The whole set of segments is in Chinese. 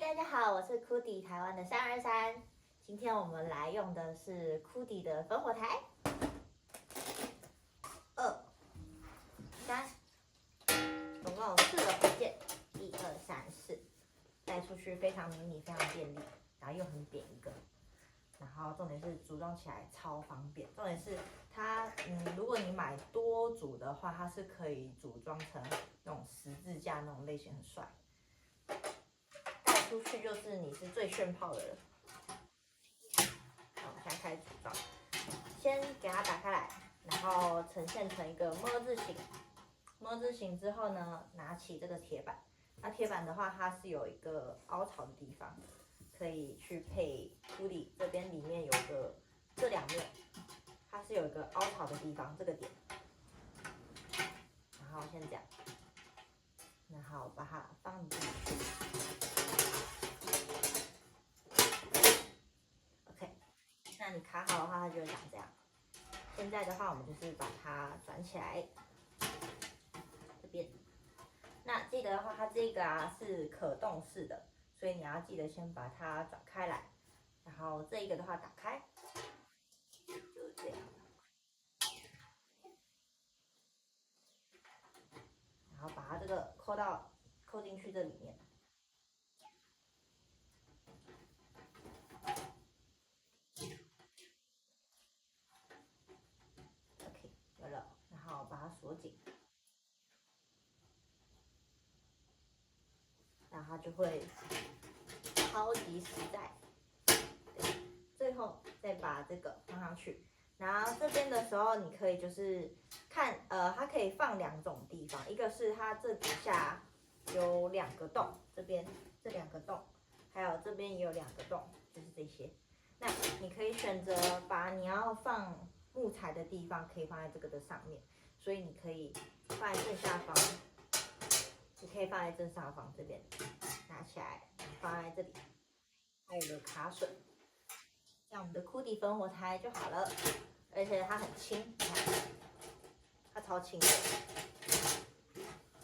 大家好，我是酷迪台湾的323。今天我们来用的是酷迪的烽火台，2、3，总共有4个火箭，1、2、3、4，带出去非常迷你，非常便利，然后又很扁一个。然后重点是组装起来超方便，重点是它，如果你买多组的话，它是可以组装成那种十字架那种类型，很帅。带出去就是你是最炫炮的人。好，我们现在开始组装，先给它打开来，然后呈现成一个么字形。么字形之后呢，拿起这个铁板，那铁板的话，它是有一个凹槽的地方。可以去配处理，这边里面有个这2面，它是有一个凹槽的地方，这个点。然后先这样，然后把它放进去。OK， 那你卡好的话，它就会长这样。现在的话，我们就是把它转起来，这边。那记得的话，它这个是可动式的。所以你要记得先把它转开来，然后这一个的话打开，就这样，然后把它这个扣进去这里面。OK， 有了，然后把它锁紧，然后它就会超级实在。对，最后再把这个放上去。然后这边的时候，你可以就是看，它可以放2种地方，一个是它这底下有2个洞，这边这2个洞，还有这边也有2个洞，就是这些。那你可以选择把你要放木材的地方可以放在这个的上面，所以你可以放在正下方，你可以放在正上方这边，拿起来放在这里，还有个卡榫。这样我们的酷迪烽火台就好了，而且它很轻，你看，它超轻的，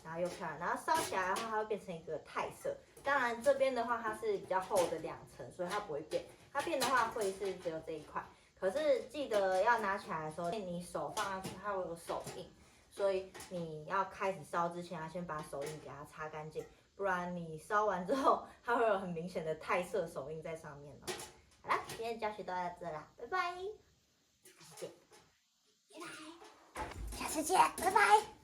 然后又漂亮，然后烧起来的话，它会变成一个钛色。当然这边的话，它是比较厚的2层，所以它不会变。它变的话会是只有这一块，可是记得要拿起来的时候，你手放上去，它会有手印，所以你要开始烧之前，要先把手印给它擦干净，不然你烧完之后，它会有很明显的钛色手印在上面哦。好啦，今天的教学都到这啦，拜拜，下次见，拜拜，下次见，拜拜。